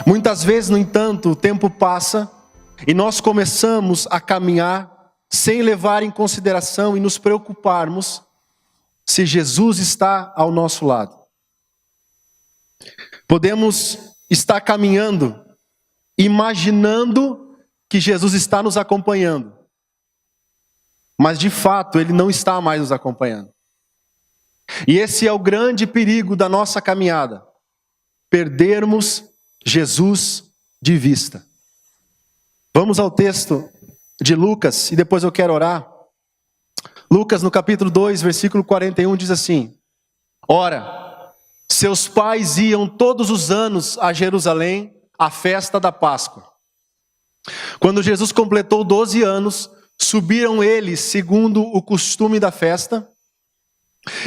Muitas vezes, no entanto, o tempo passa e nós começamos a caminhar sem levar em consideração e nos preocuparmos se Jesus está ao nosso lado. Podemos estar caminhando, imaginando que Jesus está nos acompanhando, mas de fato Ele não está mais nos acompanhando. E esse é o grande perigo da nossa caminhada, perdermos Jesus de vista. Vamos ao texto de Lucas e depois eu quero orar. Lucas no capítulo 2, versículo 41 diz assim: Ora, seus pais iam todos os anos a Jerusalém à festa da Páscoa. Quando Jesus completou 12 anos, subiram eles segundo o costume da festa.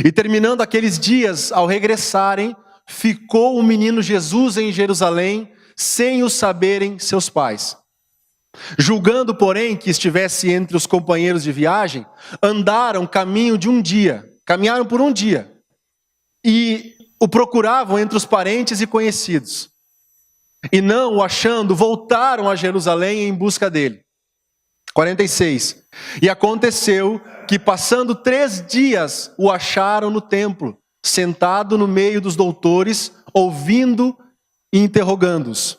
E terminando aqueles dias, ao regressarem, ficou o menino Jesus em Jerusalém, sem o saberem seus pais. Julgando, porém, que estivesse entre os companheiros de viagem, andaram caminharam por um dia, e o procuravam entre os parentes e conhecidos. E não o achando, voltaram a Jerusalém em busca dele. 46. E aconteceu que, passando 3 dias, o acharam no templo, sentado no meio dos doutores, ouvindo e interrogando-os.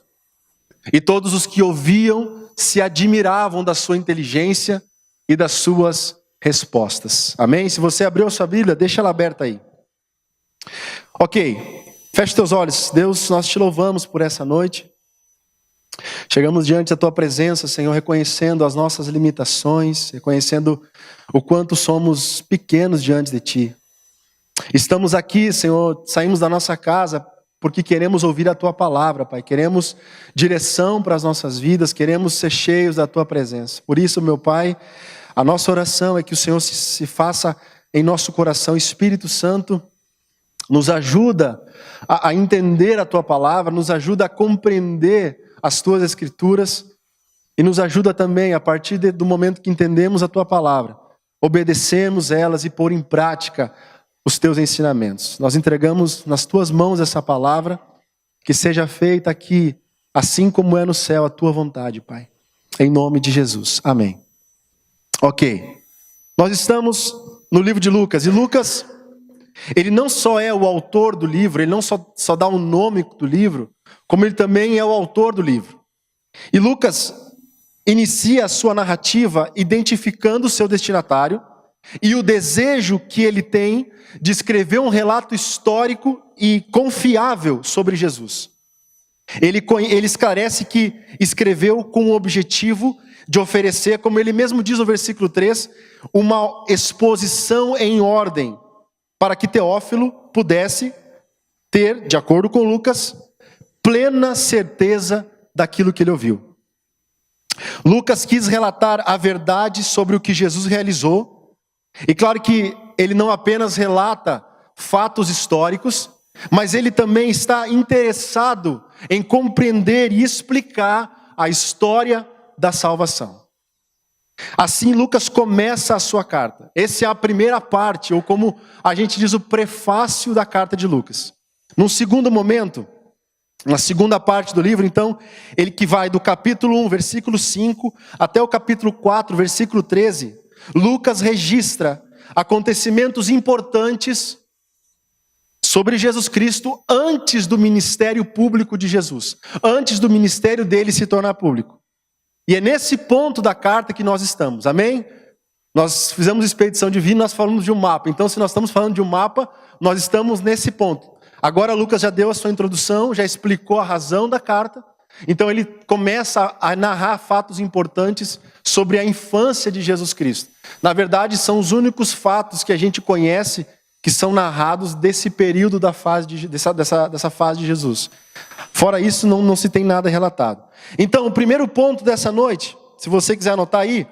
E todos os que ouviam se admiravam da sua inteligência e das suas respostas. Amém? Se você abriu a sua Bíblia, deixa ela aberta aí. Ok, feche teus olhos. Deus, nós te louvamos por essa noite. Chegamos diante da tua presença, Senhor, reconhecendo as nossas limitações, reconhecendo o quanto somos pequenos diante de ti. Estamos aqui, Senhor, saímos da nossa casa porque queremos ouvir a tua palavra, Pai. Queremos direção para as nossas vidas, queremos ser cheios da tua presença. Por isso, meu Pai, a nossa oração é que o Senhor se faça em nosso coração. Espírito Santo, nos ajuda a entender a tua palavra, nos ajuda a compreender as tuas escrituras e nos ajuda também, a partir do momento que entendemos a tua palavra, obedecermos elas e pôr em prática os teus ensinamentos. Nós entregamos nas tuas mãos essa palavra, que seja feita aqui, assim como é no céu, a tua vontade, Pai. Em nome de Jesus. Amém. Ok. Nós estamos no livro de Lucas, e Lucas, ele não só é o autor do livro, ele não só dá o nome do livro, como ele também é o autor do livro. E Lucas inicia a sua narrativa identificando o seu destinatário e o desejo que ele tem de escrever um relato histórico e confiável sobre Jesus. Ele esclarece que escreveu com o objetivo de oferecer, como ele mesmo diz no versículo 3, uma exposição em ordem, para que Teófilo pudesse ter, de acordo com Lucas, plena certeza daquilo que ele ouviu. Lucas quis relatar a verdade sobre o que Jesus realizou. E claro que ele não apenas relata fatos históricos, mas ele também está interessado em compreender e explicar a história da salvação. Assim, Lucas começa a sua carta. Essa é a primeira parte, ou como a gente diz, o prefácio da carta de Lucas. Num segundo momento, na segunda parte do livro, então, ele que vai do capítulo 1, versículo 5, até o capítulo 4, versículo 13, Lucas registra acontecimentos importantes sobre Jesus Cristo antes do ministério público de Jesus, antes do ministério dele se tornar público. E é nesse ponto da carta que nós estamos, amém? Nós fizemos expedição divina, nós falamos de um mapa, então se nós estamos falando de um mapa, nós estamos nesse ponto. Agora Lucas já deu a sua introdução, já explicou a razão da carta, então ele começa a narrar fatos importantes sobre a infância de Jesus Cristo. Na verdade, são os únicos fatos que a gente conhece que são narrados desse período dessa fase de Jesus. Fora isso, não se tem nada relatado. Então, o primeiro ponto dessa noite, se você quiser anotar aí,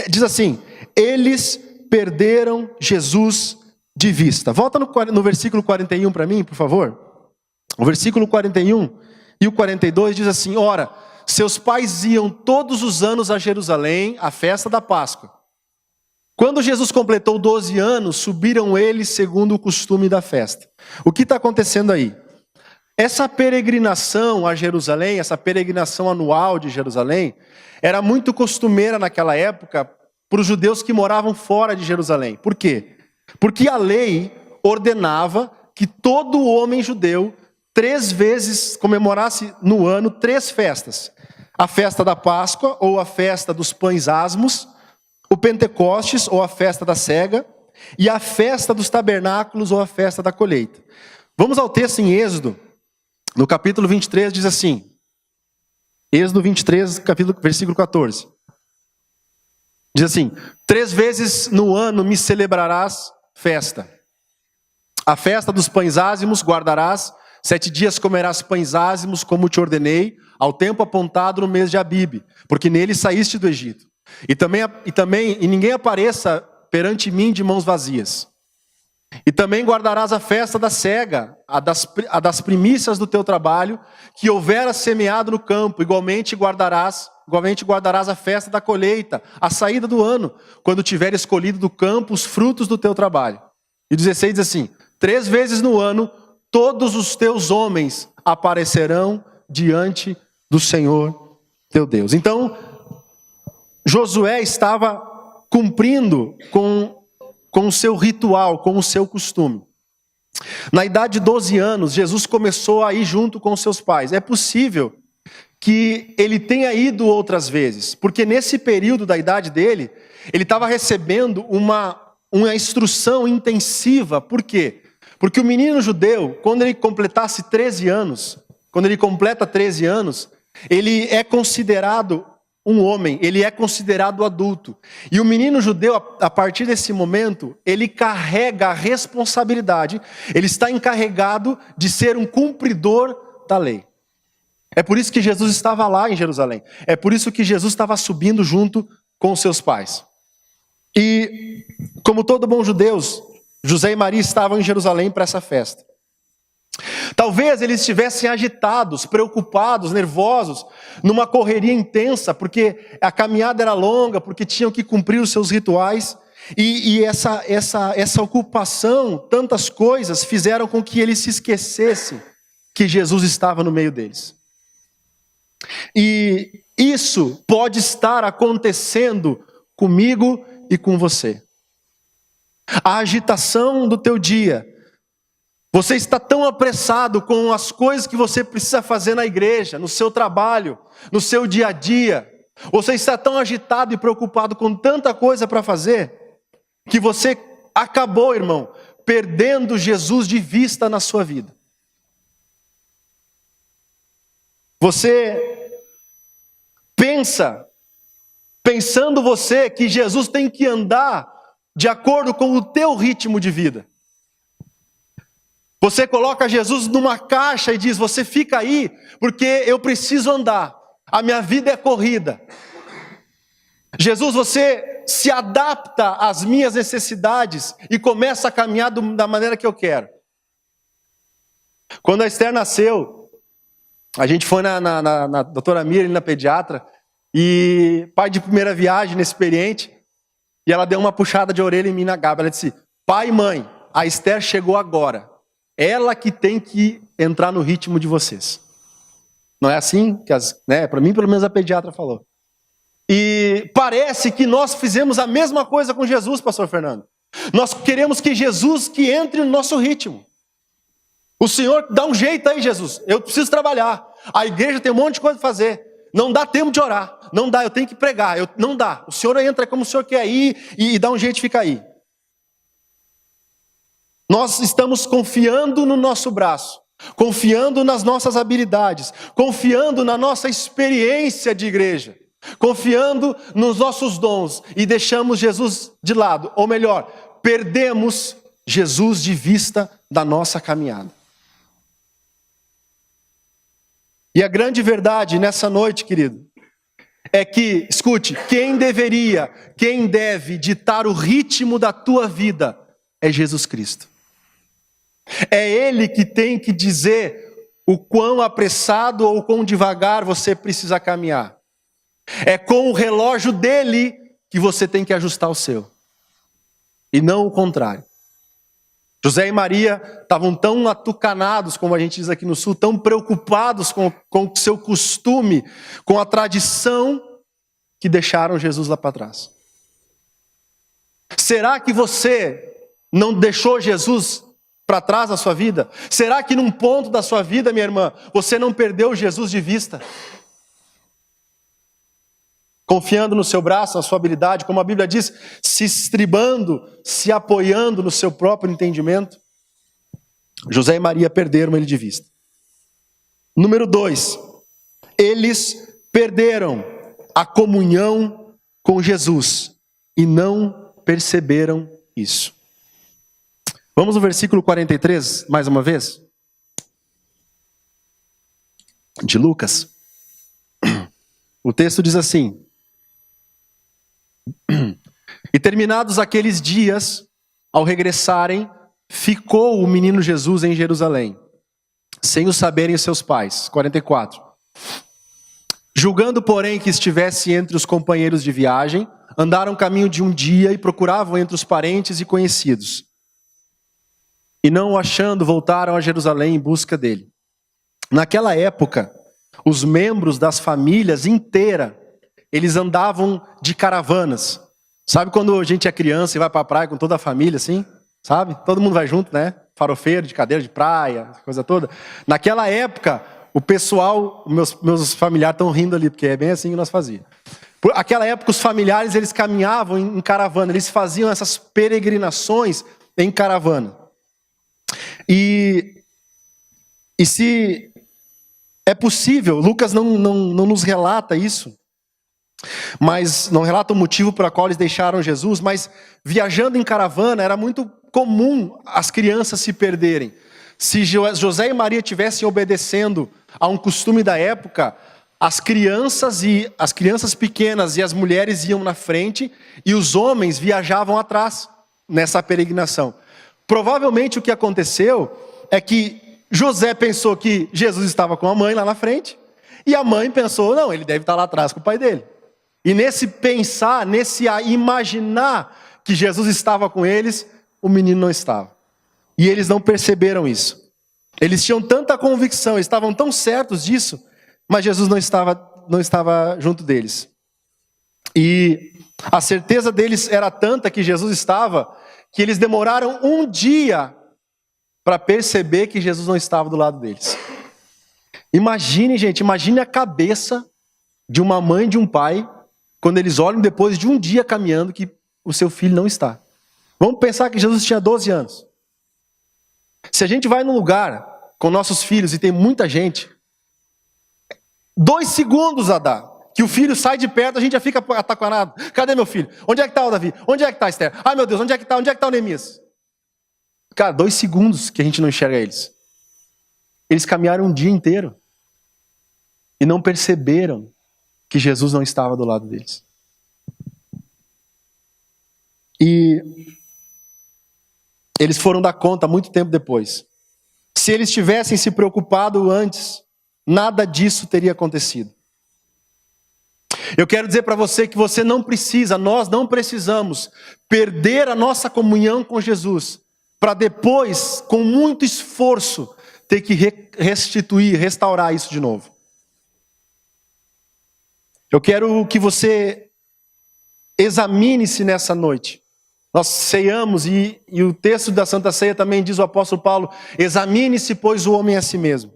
diz assim: eles perderam Jesus de vista. Volta no versículo 41 para mim, por favor. O versículo 41 e o 42 diz assim: ora, seus pais iam todos os anos a Jerusalém, à festa da Páscoa. Quando Jesus completou 12 anos, subiram eles segundo o costume da festa. O que está acontecendo aí? Essa peregrinação a Jerusalém, essa peregrinação anual de Jerusalém, era muito costumeira naquela época para os judeus que moravam fora de Jerusalém. Por quê? Porque a lei ordenava que todo homem judeu 3 vezes comemorasse no ano 3 festas. A festa da Páscoa, ou a festa dos pães asmos, o Pentecostes, ou a festa da cega, e a festa dos tabernáculos, ou a festa da colheita. Vamos ao texto em Êxodo, no capítulo 23, diz assim, Êxodo 23, versículo 14. Diz assim, 3 vezes no ano me celebrarás festa. A festa dos pães ázimos guardarás, 7 dias comerás pães ázimos, como te ordenei, ao tempo apontado no mês de Abibe, porque nele saíste do Egito. E ninguém apareça perante mim de mãos vazias. E também guardarás a festa da cega, a das primícias do teu trabalho, que houvera semeado no campo. Igualmente guardarás a festa da colheita, a saída do ano, quando tiveres colhido do campo os frutos do teu trabalho. E 16 diz assim, 3 vezes no ano, todos os teus homens aparecerão diante do Senhor teu Deus. Então, Josué estava cumprindo com o seu ritual, com o seu costume. Na idade de 12 anos, Jesus começou a ir junto com seus pais. É possível que ele tenha ido outras vezes, porque nesse período da idade dele, ele estava recebendo uma instrução intensiva. Por quê? Porque o menino judeu, quando ele completasse 13 anos, quando ele completa 13 anos, ele é considerado um homem, ele é considerado adulto. E o menino judeu, a partir desse momento, ele carrega a responsabilidade, ele está encarregado de ser um cumpridor da lei. É por isso que Jesus estava lá em Jerusalém. É por isso que Jesus estava subindo junto com os seus pais. E, como todo bom judeu, José e Maria estavam em Jerusalém para essa festa. Talvez eles estivessem agitados, preocupados, nervosos, numa correria intensa, porque a caminhada era longa, porque tinham que cumprir os seus rituais. E essa ocupação, tantas coisas, fizeram com que eles se esquecessem que Jesus estava no meio deles. E isso pode estar acontecendo comigo e com você. A agitação do teu dia. Você está tão apressado com as coisas que você precisa fazer na igreja, no seu trabalho, no seu dia a dia. Você está tão agitado e preocupado com tanta coisa para fazer, que você acabou, irmão, perdendo Jesus de vista na sua vida. Você pensando você que Jesus tem que andar de acordo com o teu ritmo de vida. Você coloca Jesus numa caixa e diz, você fica aí, porque eu preciso andar. A minha vida é corrida. Jesus, você se adapta às minhas necessidades e começa a caminhar da maneira que eu quero. Quando a Esther nasceu, a gente foi na doutora Miriam, na pediatra, e pai de primeira viagem, inexperiente, e ela deu uma puxada de orelha em mim na Gabi. Ela disse, pai e mãe, a Esther chegou agora. Ela que tem que entrar no ritmo de vocês. Não é assim? Para mim, pelo menos, a pediatra falou. E parece que nós fizemos a mesma coisa com Jesus, pastor Fernando. Nós queremos que Jesus que entre no nosso ritmo. O Senhor dá um jeito aí, Jesus. Eu preciso trabalhar. A igreja tem um monte de coisa para fazer. Não dá tempo de orar. Não dá, eu tenho que pregar. Não dá. O Senhor entra como o Senhor quer ir e dá um jeito de ficar aí. Nós estamos confiando no nosso braço, confiando nas nossas habilidades, confiando na nossa experiência de igreja, confiando nos nossos dons e deixamos Jesus de lado. Ou melhor, perdemos Jesus de vista da nossa caminhada. E a grande verdade nessa noite, querido, é que, escute, quem deve ditar o ritmo da tua vida é Jesus Cristo. É Ele que tem que dizer o quão apressado ou quão devagar você precisa caminhar. É com o relógio dele que você tem que ajustar o seu. E não o contrário. José e Maria estavam tão atucanados, como a gente diz aqui no sul, tão preocupados com o seu costume, com a tradição, que deixaram Jesus lá para trás. Será que você não deixou Jesus para trás na sua vida? Será que num ponto da sua vida, minha irmã, você não perdeu Jesus de vista? Confiando no seu braço, na sua habilidade, como a Bíblia diz, se estribando, se apoiando no seu próprio entendimento? José e Maria perderam ele de vista. Número 2, eles perderam a comunhão com Jesus e não perceberam isso. Vamos ao versículo 43, mais uma vez? De Lucas. O texto diz assim: E terminados aqueles dias, ao regressarem, ficou o menino Jesus em Jerusalém, sem o saberem seus pais. 44. Julgando, porém, que estivesse entre os companheiros de viagem, andaram caminho de um dia e procuravam entre os parentes e conhecidos. E não o achando, voltaram a Jerusalém em busca dele. Naquela época, os membros das famílias inteiras, eles andavam de caravanas. Sabe quando a gente é criança e vai para a praia com toda a família, assim? Sabe? Todo mundo vai junto, né? Farofeiro, de cadeira de praia, coisa toda. Naquela época, o pessoal, meus familiares estão rindo ali, porque é bem assim que nós fazíamos. Naquela época, os familiares, eles caminhavam em caravana, eles faziam essas peregrinações em caravana. E se é possível, Lucas não nos relata isso, mas não relata o motivo pelo qual eles deixaram Jesus, mas viajando em caravana era muito comum as crianças se perderem. Se José e Maria estivessem obedecendo a um costume da época, as crianças pequenas e as mulheres iam na frente e os homens viajavam atrás nessa peregrinação. Provavelmente o que aconteceu é que José pensou que Jesus estava com a mãe lá na frente e a mãe pensou, não, ele deve estar lá atrás com o pai dele. E nesse pensar, nesse imaginar que Jesus estava com eles, o menino não estava. E eles não perceberam isso. Eles tinham tanta convicção, eles estavam tão certos disso, mas Jesus não estava junto deles. E a certeza deles era tanta que Jesus estava, que eles demoraram um dia para perceber que Jesus não estava do lado deles. Imagine, gente, imagine a cabeça de uma mãe e de um pai, quando eles olham depois de um dia caminhando que o seu filho não está. Vamos pensar que Jesus tinha 12 anos. Se a gente vai num lugar com nossos filhos e tem muita gente, 2 segundos a dar, que o filho sai de perto, a gente já fica atacanado. Cadê meu filho? Onde é que está o Davi? Onde é que está a Esther? Ai meu Deus, onde é que está o Neemias? Cara, 2 segundos que a gente não enxerga eles. Eles caminharam um dia inteiro e não perceberam que Jesus não estava do lado deles. E eles foram dar conta muito tempo depois. Se eles tivessem se preocupado antes, nada disso teria acontecido. Eu quero dizer para você que você não precisa, nós não precisamos perder a nossa comunhão com Jesus para depois, com muito esforço, ter que restituir, restaurar isso de novo. Eu quero que você examine-se nessa noite. Nós ceiamos e o texto da Santa Ceia também diz o apóstolo Paulo, examine-se, pois, o homem a si mesmo.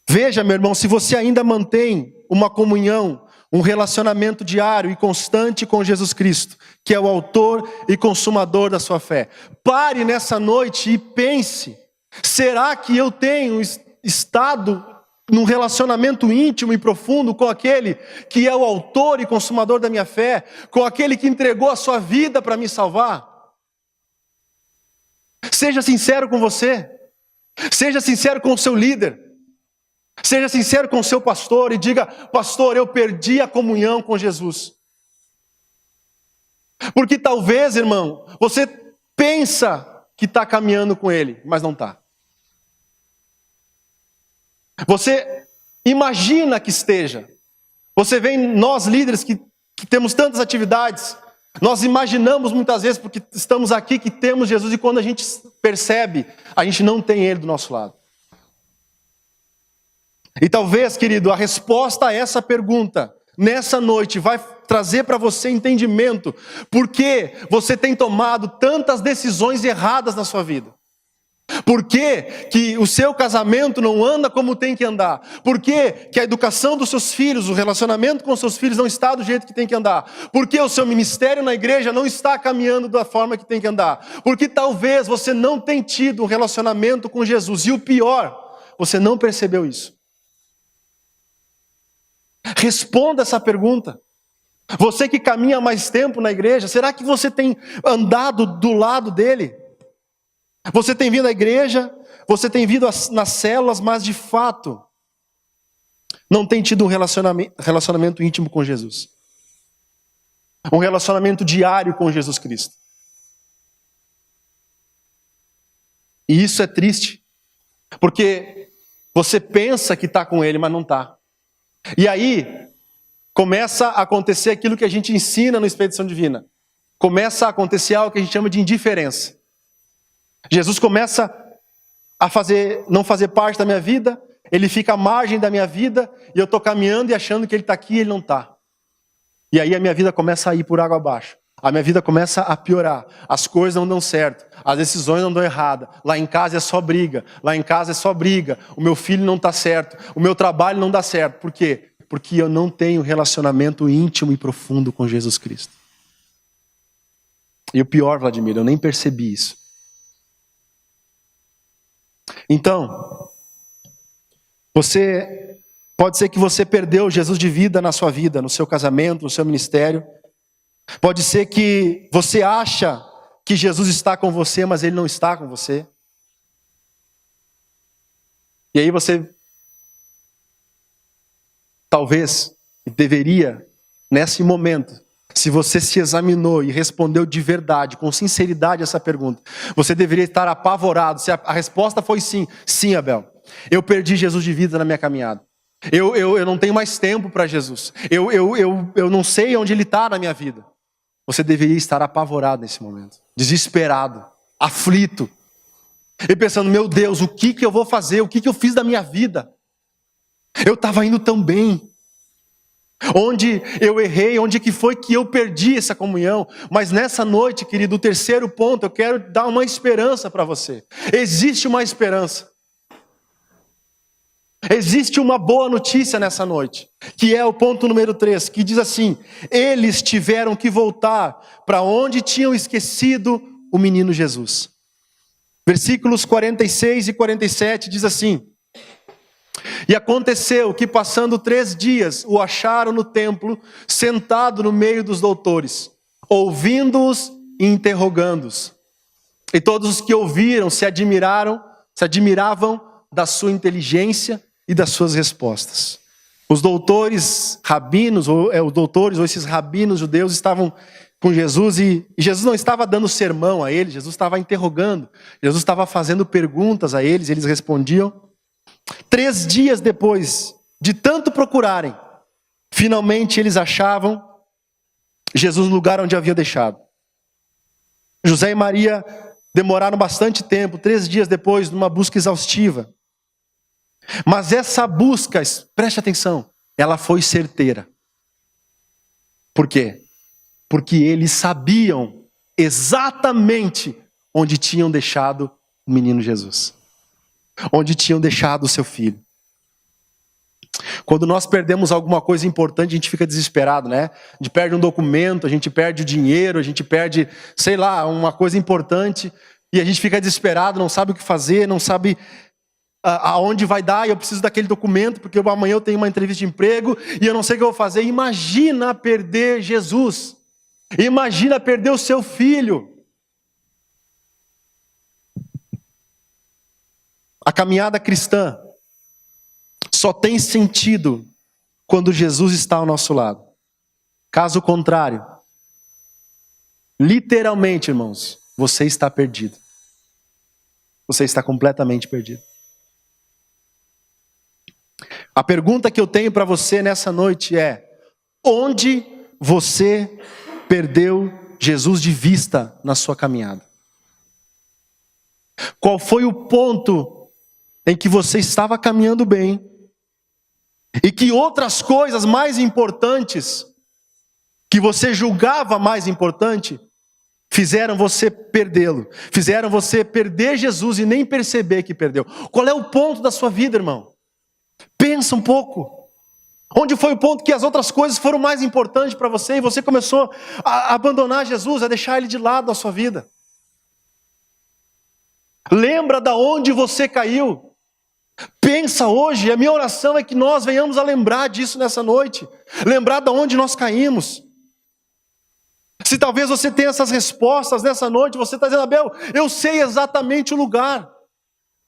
Veja, meu irmão, se você ainda mantém uma comunhão, um relacionamento diário e constante com Jesus Cristo, que é o autor e consumador da sua fé. Pare nessa noite e pense, será que eu tenho estado num relacionamento íntimo e profundo com aquele que é o autor e consumador da minha fé, com aquele que entregou a sua vida para me salvar? Seja sincero com você, seja sincero com o seu líder, seja sincero com o seu pastor e diga, pastor, eu perdi a comunhão com Jesus. Porque talvez, irmão, você pensa que está caminhando com ele, mas não está. Você imagina que esteja. Você vê nós líderes que temos tantas atividades, Nós imaginamos muitas vezes, porque estamos aqui, que temos Jesus, e quando a gente percebe, a gente não tem Ele do nosso lado. E talvez, querido, a resposta a essa pergunta, nessa noite, vai trazer para você entendimento, por que você tem tomado tantas decisões erradas na sua vida. Por que que o seu casamento não anda como tem que andar? Por que que a educação dos seus filhos, o relacionamento com os seus filhos não está do jeito que tem que andar? Por que o seu ministério na igreja não está caminhando da forma que tem que andar? Porque talvez você não tenha tido um relacionamento com Jesus. E o pior, você não percebeu isso. Responda essa pergunta. Você que caminha há mais tempo na igreja, será que você tem andado do lado dele? Você tem vindo à igreja, você tem vindo nas células, mas de fato não tem tido um relacionamento íntimo com Jesus. Um relacionamento diário com Jesus Cristo. E isso é triste, porque você pensa que está com Ele, mas não está. E aí começa a acontecer aquilo que a gente ensina no Expedição Divina. Começa a acontecer algo que a gente chama de indiferença. Jesus começa a não fazer parte da minha vida, Ele fica à margem da minha vida, e eu estou caminhando e achando que Ele está aqui e Ele não está. E aí a minha vida começa a ir por água abaixo. A minha vida começa a piorar. As coisas não dão certo. As decisões não dão errada. Lá em casa é só briga. Lá em casa é só briga. O meu filho não está certo. O meu trabalho não dá certo. Por quê? Porque eu não tenho relacionamento íntimo e profundo com Jesus Cristo. E o pior, Vladimir, eu nem percebi isso. Então, pode ser que você perdeu Jesus de vida na sua vida, no seu casamento, no seu ministério. Pode ser que você acha que Jesus está com você, mas Ele não está com você. E aí você, talvez, deveria, nesse momento, se você se examinou e respondeu de verdade, com sinceridade essa pergunta, você deveria estar apavorado. Se a resposta foi sim, sim, Abel, eu perdi Jesus de vida na minha caminhada. Eu não tenho mais tempo para Jesus. Eu não sei onde Ele está na minha vida. Você deveria estar apavorado nesse momento, desesperado, aflito, e pensando, meu Deus, o que eu vou fazer? O que eu fiz da minha vida? Eu estava indo tão bem. Onde eu errei, onde que foi que eu perdi essa comunhão? Mas nessa noite, querido, o terceiro ponto, eu quero dar uma esperança para você. Existe uma esperança. Existe uma boa notícia nessa noite, que é o ponto número 3, que diz assim: eles tiveram que voltar para onde tinham esquecido o menino Jesus. Versículos 46 e 47 diz assim: e aconteceu que, passando 3 dias, o acharam no templo, sentado no meio dos doutores, ouvindo-os e interrogando-os. E todos os que ouviram se admiravam da sua inteligência e das suas respostas. Os doutores rabinos, ou esses rabinos judeus estavam com Jesus, e Jesus não estava dando sermão a eles, Jesus estava interrogando, Jesus estava fazendo perguntas a eles, eles respondiam. 3 dias depois de tanto procurarem, finalmente eles achavam Jesus no lugar onde havia deixado. José e Maria demoraram bastante tempo, 3 dias depois, numa busca exaustiva. Mas essa busca, preste atenção, ela foi certeira. Por quê? Porque eles sabiam exatamente onde tinham deixado o menino Jesus. Onde tinham deixado o seu filho. Quando nós perdemos alguma coisa importante, a gente fica desesperado, né? A gente perde um documento, a gente perde o dinheiro, a gente perde, sei lá, uma coisa importante, e a gente fica desesperado, não sabe o que fazer, não sabe aonde vai dar, e eu preciso daquele documento, porque amanhã eu tenho uma entrevista de emprego, e eu não sei o que eu vou fazer. Imagina perder Jesus. Imagina perder o seu filho. A caminhada cristã só tem sentido quando Jesus está ao nosso lado. Caso contrário, literalmente, irmãos, você está perdido. Você está completamente perdido. A pergunta que eu tenho para você nessa noite é: onde você perdeu Jesus de vista na sua caminhada? Qual foi o ponto em que você estava caminhando bem e que outras coisas mais importantes, que você julgava mais importante, fizeram você perdê-lo, fizeram você perder Jesus e nem perceber que perdeu? Qual é o ponto da sua vida, irmão? Pensa um pouco. Onde foi o ponto que as outras coisas foram mais importantes para você e você começou a abandonar Jesus, a deixar ele de lado na sua vida? Lembra da onde você caiu. Pensa hoje, a minha oração é que nós venhamos a lembrar disso nessa noite. Lembrar da onde nós caímos. Se talvez você tenha essas respostas nessa noite, você está dizendo: Abel, eu sei exatamente o lugar.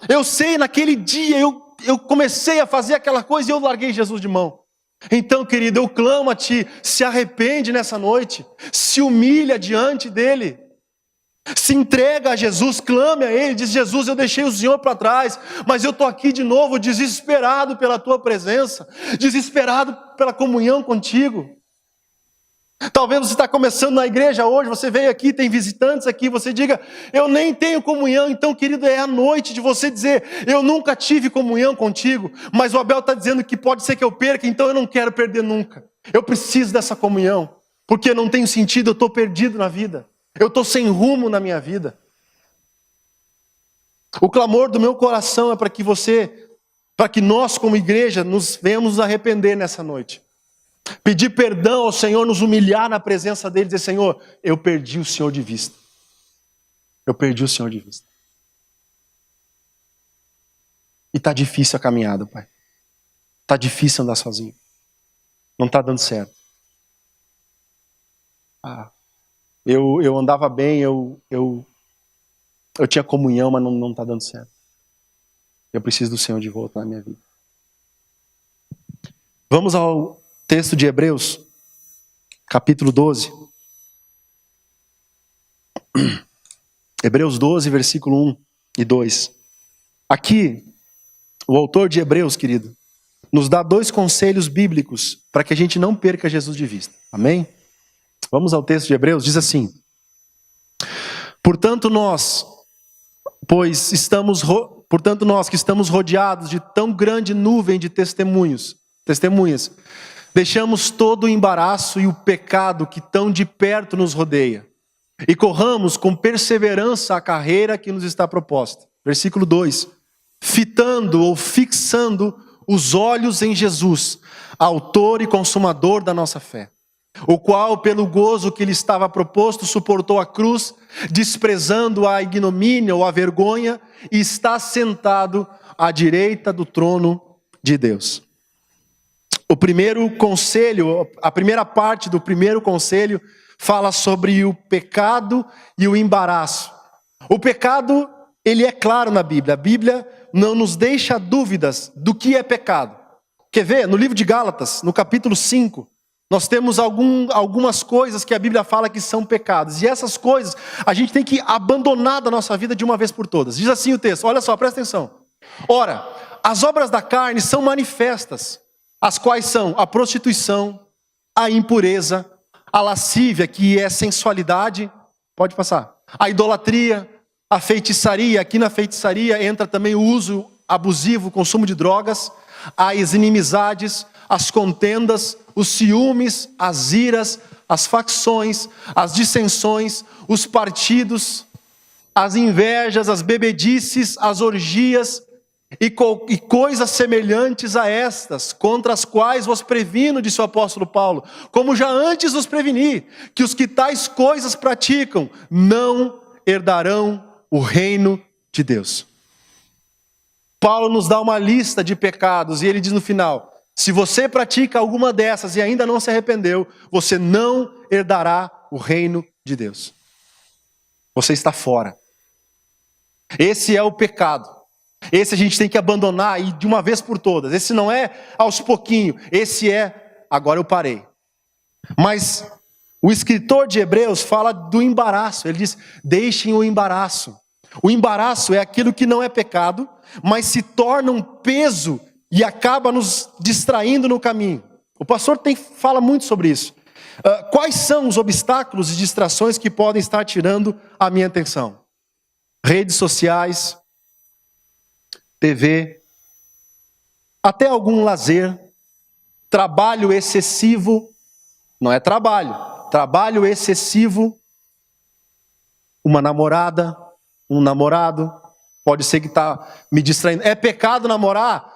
Eu sei, naquele dia eu comecei a fazer aquela coisa e eu larguei Jesus de mão. Então, querido, eu clamo a Ti, se arrepende nessa noite, se humilha diante dEle, se entrega a Jesus, clame a Ele, diz: Jesus, eu deixei o Senhor para trás, mas eu estou aqui de novo, desesperado pela Tua presença, desesperado pela comunhão contigo. Talvez você está começando na igreja hoje, você veio aqui, tem visitantes aqui, você diga: eu nem tenho comunhão. Então, querido, é a noite de você dizer: eu nunca tive comunhão contigo, mas o Abel está dizendo que pode ser que eu perca, então eu não quero perder nunca. Eu preciso dessa comunhão, porque não tem sentido, eu estou perdido na vida, eu estou sem rumo na minha vida. O clamor do meu coração é para que nós como igreja nos venhamos arrepender nessa noite. Pedir perdão ao Senhor, nos humilhar na presença dele, dizer: Senhor, eu perdi o Senhor de vista. Eu perdi o Senhor de vista. E está difícil a caminhada, Pai. Está difícil andar sozinho. Não está dando certo. Eu andava bem, eu tinha comunhão, mas não está dando certo. Eu preciso do Senhor de volta na minha vida. Vamos ao texto de Hebreus, capítulo 12. Hebreus 12, versículo 1 e 2. Aqui, o autor de Hebreus, querido, nos dá 2 conselhos bíblicos para que a gente não perca Jesus de vista. Amém? Vamos ao texto de Hebreus, diz assim: Portanto nós que estamos rodeados de tão grande nuvem de testemunhas, deixamos todo o embaraço e o pecado que tão de perto nos rodeia, e corramos com perseverança a carreira que nos está proposta. Versículo 2: Fitando ou fixando os olhos em Jesus, autor e consumador da nossa fé, o qual, pelo gozo que lhe estava proposto, suportou a cruz, desprezando a ignomínia ou a vergonha, e está sentado à direita do trono de Deus. O primeiro conselho, a primeira parte do primeiro conselho, fala sobre o pecado e o embaraço. O pecado, ele é claro na Bíblia. A Bíblia não nos deixa dúvidas do que é pecado. Quer ver? No livro de Gálatas, no capítulo 5, nós temos algumas coisas que a Bíblia fala que são pecados. E essas coisas a gente tem que abandonar da nossa vida de uma vez por todas. Diz assim o texto, olha só, presta atenção. Ora, as obras da carne são manifestas, as quais são a prostituição, a impureza, a lascívia, que é sensualidade, pode passar, a idolatria, a feitiçaria. Aqui na feitiçaria entra também o uso abusivo, o consumo de drogas, as inimizades, as contendas, os ciúmes, as iras, as facções, as dissensões, os partidos, as invejas, as bebedices, as orgias e coisas semelhantes a estas, contra as quais vos previno, disse o apóstolo Paulo, como já antes vos preveni, que os que tais coisas praticam não herdarão o reino de Deus. Paulo nos dá uma lista de pecados e ele diz no final: se você pratica alguma dessas e ainda não se arrependeu, você não herdará o reino de Deus. Você está fora. Esse é o pecado. Esse a gente tem que abandonar e de uma vez por todas. Esse não é aos pouquinhos. Esse é, agora eu parei. Mas o escritor de Hebreus fala do embaraço. Ele diz: deixem o embaraço. O embaraço é aquilo que não é pecado, mas se torna um peso e acaba nos distraindo no caminho. O pastor fala muito sobre isso. Quais são os obstáculos e distrações que podem estar tirando a minha atenção? Redes sociais, TV, até algum lazer, trabalho excessivo, não é trabalho excessivo, uma namorada, um namorado, pode ser que está me distraindo. É pecado namorar?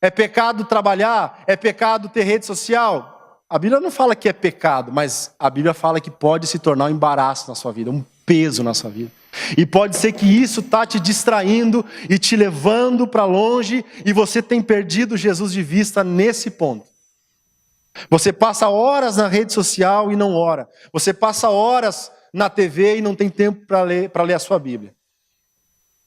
É pecado trabalhar? É pecado ter rede social? A Bíblia não fala que é pecado, mas a Bíblia fala que pode se tornar um embaraço na sua vida, um peso na sua vida. E pode ser que isso está te distraindo e te levando para longe e você tem perdido Jesus de vista nesse ponto. Você passa horas na rede social e não ora. Você passa horas na TV e não tem tempo para ler a sua Bíblia.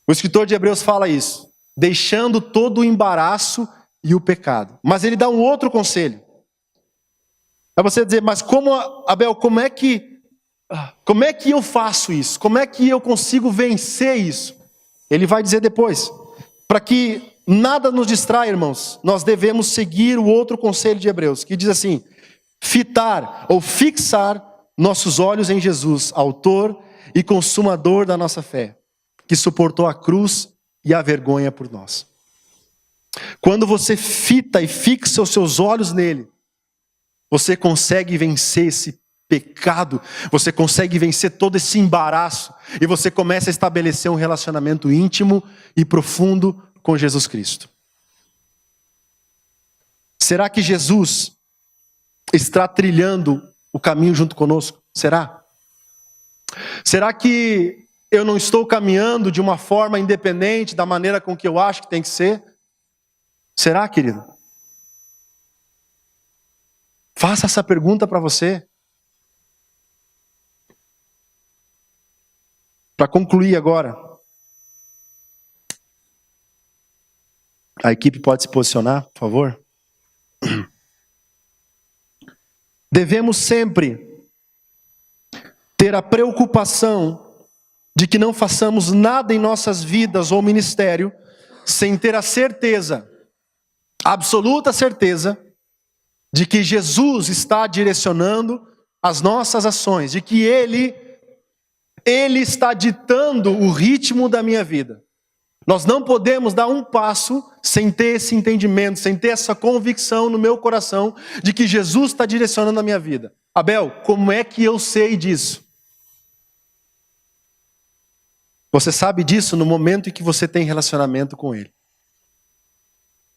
O escritor de Hebreus fala isso, deixando todo o embaraço e o pecado. Mas ele dá um outro conselho. É você dizer, mas Abel, como é que eu faço isso? Como é que eu consigo vencer isso? Ele vai dizer depois, para que nada nos distraia, irmãos, nós devemos seguir o outro conselho de Hebreus, que diz assim, fitar ou fixar nossos olhos em Jesus, autor e consumador da nossa fé, que suportou a cruz e a vergonha por nós. Quando você fita e fixa os seus olhos nele, você consegue vencer esse pecado, você consegue vencer todo esse embaraço, e você começa a estabelecer um relacionamento íntimo e profundo com Jesus Cristo. Será que Jesus está trilhando o caminho junto conosco? Será? Será que eu não estou caminhando de uma forma independente da maneira com que eu acho que tem que ser? Será, querido? Faça essa pergunta para você. Para concluir agora, a equipe pode se posicionar, por favor? Devemos sempre ter a preocupação de que não façamos nada em nossas vidas ou ministério sem ter a certeza, absoluta certeza, de que Jesus está direcionando as nossas ações, de que Ele está ditando o ritmo da minha vida. Nós não podemos dar um passo sem ter esse entendimento, sem ter essa convicção no meu coração de que Jesus está direcionando a minha vida. Abel, como é que eu sei disso? Você sabe disso no momento em que você tem relacionamento com Ele.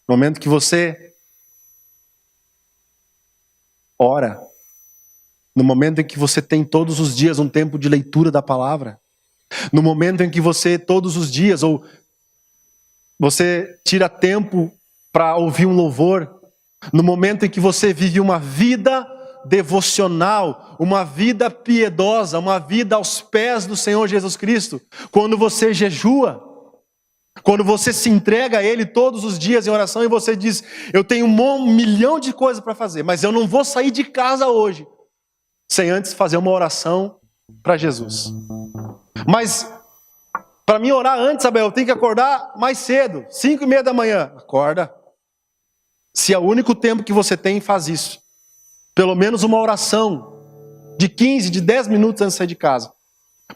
No momento que você ora. No momento em que você tem todos os dias um tempo de leitura da palavra. No momento em que você todos os dias, ou você tira tempo para ouvir um louvor. No momento em que você vive uma vida devocional, uma vida piedosa, uma vida aos pés do Senhor Jesus Cristo. Quando você jejua. Quando você se entrega a Ele todos os dias em oração e você diz, eu tenho 1 milhão de coisas para fazer, mas eu não vou sair de casa hoje sem antes fazer uma oração para Jesus. Mas para mim orar antes, Abel, eu tenho que acordar mais cedo, 5:30 da manhã. Acorda. Se é o único tempo que você tem, faz isso. Pelo menos uma oração de 15, de 10 minutos antes de sair de casa.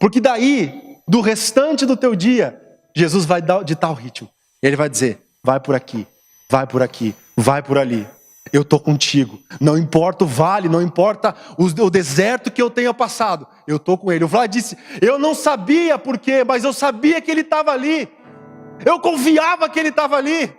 Porque daí, do restante do teu dia, Jesus vai ditar o ritmo. Ele vai dizer, vai por aqui, vai por aqui, vai por ali. Eu estou contigo. Não importa o vale, não importa o deserto que eu tenha passado. Eu estou com Ele. O Vlad disse, eu não sabia por quê, mas eu sabia que Ele estava ali. Eu confiava que Ele estava ali.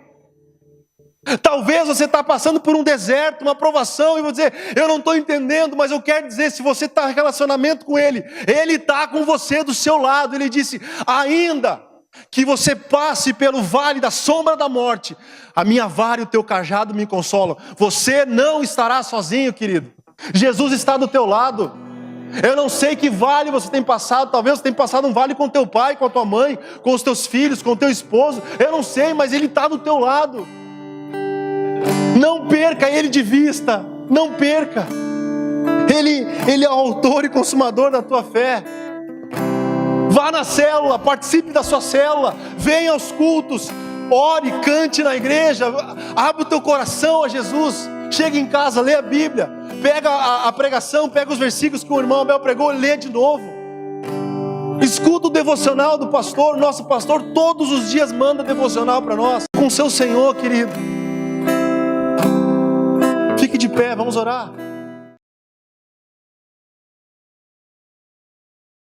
Talvez você está passando por um deserto, uma provação, e vou dizer, eu não estou entendendo, mas eu quero dizer, se você está em relacionamento com Ele, Ele está com você do seu lado. Ele disse, ainda que você passe pelo vale da sombra da morte, a minha vara e o teu cajado me consolam. Você não estará sozinho, querido. Jesus está do teu lado. Eu não sei que vale você tem passado. Talvez você tenha passado um vale com teu pai, com a tua mãe, com os teus filhos, com o teu esposo. Eu não sei, mas Ele está do teu lado. Não perca Ele de vista. Não perca. Ele é o autor e consumador da tua fé. Vá na célula, participe da sua célula, venha aos cultos, ore, cante na igreja, abre o teu coração a Jesus, chegue em casa, lê a Bíblia, Pega a pregação, pega os versículos que o irmão Abel pregou, lê de novo. Escuta o devocional do pastor. Nosso pastor todos os dias manda devocional para nós. Com o seu Senhor, querido. Fique de pé, vamos orar.